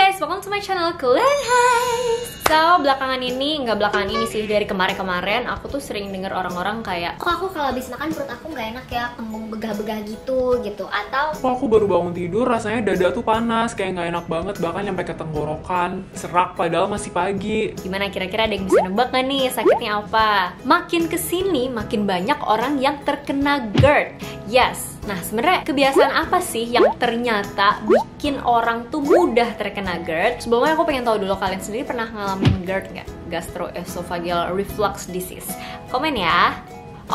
guys, welcome to my channel Kalian Hai. So, belakangan ini sih, dari kemarin-kemarin aku tuh sering denger orang-orang kayak, kok aku kalau habis makan perut aku nggak enak ya, kembung begah-begah gitu. Atau kok aku baru bangun tidur rasanya dada tuh panas, kayak nggak enak banget, bahkan nyampe ke tenggorokan, serak padahal masih pagi. gimana kira-kira ada yang bisa nebak gak nih sakitnya apa? Makin kesini makin banyak orang yang terkena GERD. Yes. Nah, sebenarnya kebiasaan apa sih yang ternyata bikin orang tuh mudah terkena GERD? Sebelumnya aku pengen tahu dulu, kalian sendiri pernah ngalamin GERD nggak? Gastroesophageal reflux disease. Komen ya.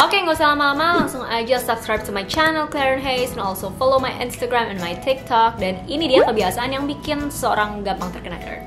Oke, nggak usah lama-lama, langsung aja subscribe to my channel Claren Hayes, and also follow my Instagram and my TikTok. Dan ini dia kebiasaan yang bikin seorang gampang terkena GERD.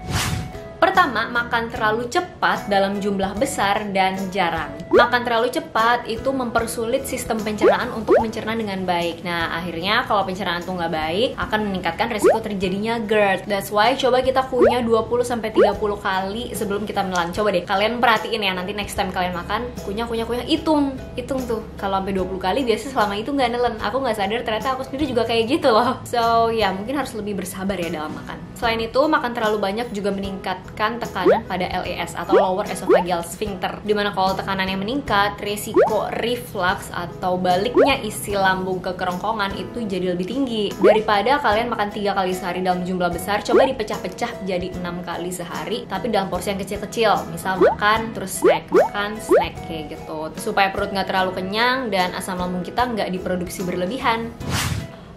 Pertama, makan terlalu cepat dalam jumlah besar dan jarang. Makan terlalu cepat itu mempersulit sistem pencernaan untuk mencerna dengan baik. Nah, akhirnya kalau pencernaan tuh nggak baik, akan meningkatkan resiko terjadinya GERD. That's why coba kita kunyah 20-30 kali sebelum kita menelan. Coba deh, kalian perhatiin ya, nanti next time kalian makan, kunyah, hitung tuh. Kalau sampai 20 kali, biasanya selama itu nggak nelen. Aku nggak sadar, ternyata aku sendiri juga kayak gitu loh. So, ya mungkin harus lebih bersabar ya dalam makan. Selain itu, makan terlalu banyak juga meningkatkan tekanan pada LES atau lower esophageal sphincter, dimana kalau tekanannya meningkat, resiko reflux atau baliknya isi lambung ke kerongkongan itu jadi lebih tinggi. Daripada kalian makan 3 kali sehari dalam jumlah besar, coba dipecah-pecah jadi 6 kali sehari, tapi dalam porsi yang kecil-kecil. Misal makan, terus makan, snack kayak gitu, supaya perut nggak terlalu kenyang dan asam lambung kita nggak diproduksi berlebihan.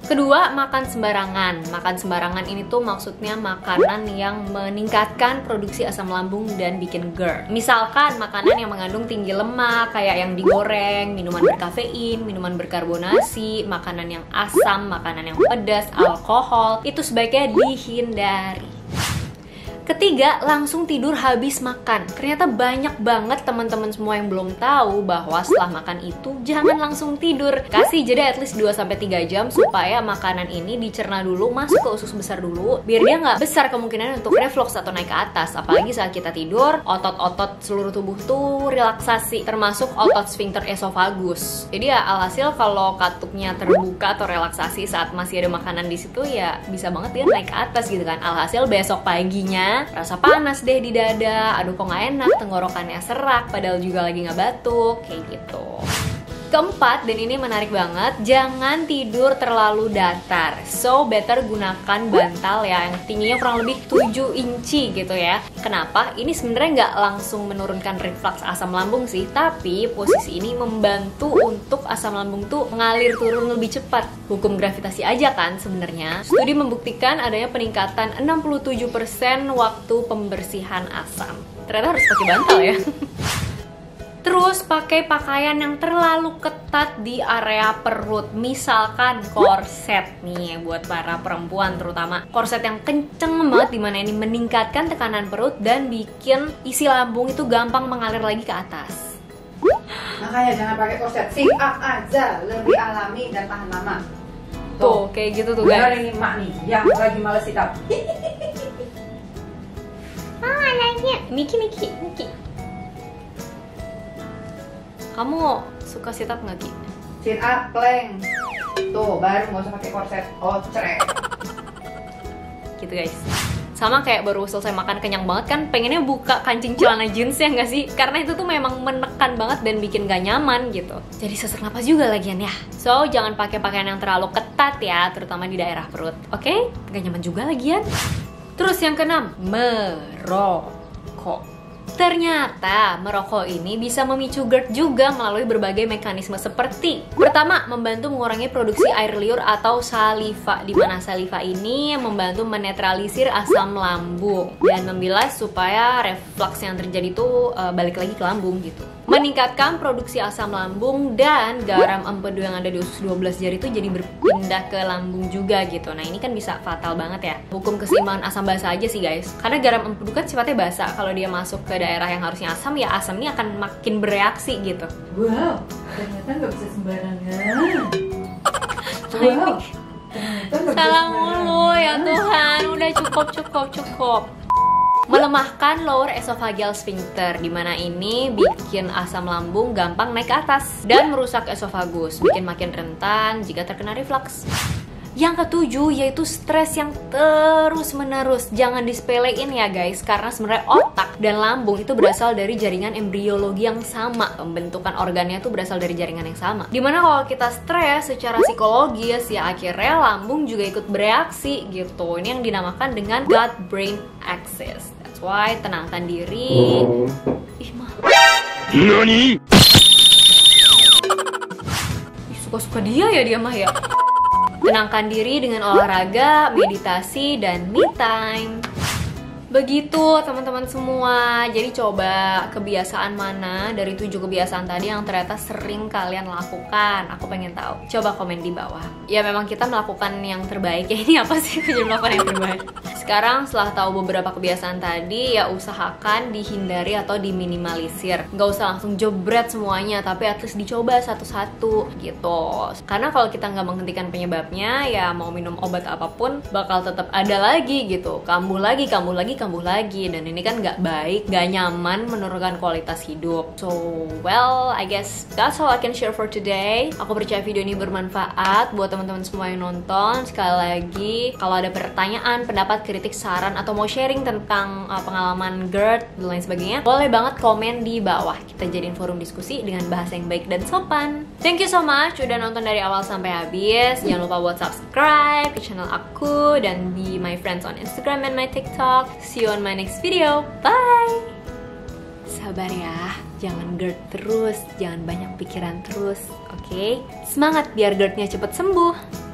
Kedua, makan sembarangan. Makan sembarangan ini tuh maksudnya makanan yang meningkatkan produksi asam lambung dan bikin GERD. Misalkan makanan yang mengandung tinggi lemak, kayak yang digoreng, minuman berkafein, minuman berkarbonasi, makanan yang asam, makanan yang pedas, alkohol, itu sebaiknya dihindari. Ketiga, langsung tidur habis makan. Ternyata banyak banget teman-teman semua yang belum tahu bahwa setelah makan itu jangan langsung tidur. Kasih jeda at least 2-3 jam supaya makanan ini dicerna dulu, masuk ke usus besar dulu, biar dia nggak besar kemungkinan untuk reflux atau naik ke atas. Apalagi saat kita tidur, otot-otot seluruh tubuh tuh relaksasi, termasuk otot sphincter esophagus. Jadi ya alhasil kalau katuknya terbuka atau relaksasi saat masih ada makanan di situ, ya bisa banget dia naik ke atas gitu kan. Alhasil besok paginya rasa panas deh di dada, aduh kok nggak enak, tenggorokannya serak, padahal juga lagi nggak batuk, kayak gitu. Keempat, dan ini menarik banget, jangan tidur terlalu datar. So, better gunakan bantal ya, yang tingginya kurang lebih 7 inci gitu ya. Kenapa? Ini sebenarnya nggak langsung menurunkan reflux asam lambung sih, tapi posisi ini membantu untuk asam lambung tuh mengalir turun lebih cepat. Hukum gravitasi aja kan sebenarnya. Studi membuktikan adanya peningkatan 67% waktu pembersihan asam. Ternyata harus pakai bantal ya. Terus pakai pakaian yang terlalu ketat di area perut, misalkan korset nih buat para perempuan terutama. Korset yang kenceng banget, dimana ini meningkatkan tekanan perut dan bikin isi lambung itu gampang mengalir lagi ke atas. Makanya jangan pakai korset, sit up aja, lebih alami dan tahan lama. Tuh, kayak gitu tuh guys. Ini mak nih yang lagi males sit up. Anaknya Miki. Kamu suka sit up nggak, Ki? Sit up, plank. Tuh, baru nggak usah pakai korset. Ocrek. Gitu guys. Sama kayak baru selesai makan kenyang banget kan, pengennya buka kancing celana jeans ya nggak sih? Karena itu tuh memang menekan banget dan bikin gak nyaman gitu. Jadi sesak napas juga lagian ya. So, jangan pakai pakaian yang terlalu ketat ya, terutama di daerah perut. Oke? Gak nyaman juga lagian. Terus yang keenam, merokok. Ternyata merokok ini bisa memicu GERD juga melalui berbagai mekanisme seperti: pertama, membantu mengurangi produksi air liur atau saliva, di mana saliva ini membantu menetralisir asam lambung dan membilas supaya reflux yang terjadi itu balik lagi ke lambung gitu. Meningkatkan produksi asam lambung dan garam empedu yang ada di usus 12 jari itu jadi berpindah ke lambung juga gitu. Nah, ini kan bisa fatal banget ya. Hukum keseimbangan asam basa aja sih guys. Karena garam empedu kan sifatnya basa. Kalau dia masuk ke daerah yang harusnya asam, ya asam ini akan makin bereaksi gitu. Wow, ternyata nggak bisa sembarangan. Wow, salah mulu ya Tuhan. Udah cukup. Melemahkan lower esophageal sphincter, dimana ini bikin asam lambung gampang naik ke atas dan merusak esofagus, bikin makin rentan jika terkena reflux. Yang ketujuh yaitu stres yang terus-menerus. Jangan disepelein ya guys, karena sebenarnya otak dan lambung itu berasal dari jaringan embriologi yang sama. Pembentukan organnya itu berasal dari jaringan yang sama. Dimana kalau kita stres secara psikologis ya akhirnya lambung juga ikut bereaksi gitu. Ini yang dinamakan dengan gut-brain axis. That's why tenangkan diri. Ih mah. Nani? Suka-suka dia mah ya. Tenangkan diri dengan olahraga, meditasi, dan me time. Begitu teman-teman semua. Jadi coba kebiasaan mana dari 7 kebiasaan tadi yang ternyata sering kalian lakukan. Aku pengen tahu. Coba komen di bawah. Ya memang kita melakukan yang terbaik ya. Ini apa sih tujuan melakukan yang terbaik? Sekarang setelah tahu beberapa kebiasaan tadi, ya usahakan dihindari atau diminimalisir. Nggak usah langsung jebret semuanya, tapi at least dicoba satu-satu gitu. Karena kalau kita nggak menghentikan penyebabnya, ya mau minum obat apapun bakal tetap ada lagi gitu. Kambuh lagi. Dan ini kan nggak baik, nggak nyaman, menurunkan kualitas hidup. So, well, I guess that's all I can share for today. Aku percaya video ini bermanfaat buat teman-teman semua yang nonton. Sekali lagi, kalau ada pertanyaan, pendapat, kritik, saran, atau mau sharing tentang pengalaman GERD dan lain sebagainya, boleh banget komen di bawah. Kita jadiin forum diskusi dengan bahasa yang baik dan sopan. Thank you so much udah nonton dari awal sampai habis. Jangan lupa buat subscribe ke channel aku dan be my friends on Instagram and my TikTok. See you on my next video. Bye! Sabar ya, jangan GERD terus, jangan banyak pikiran terus, oke? Semangat biar GERD-nya cepet sembuh!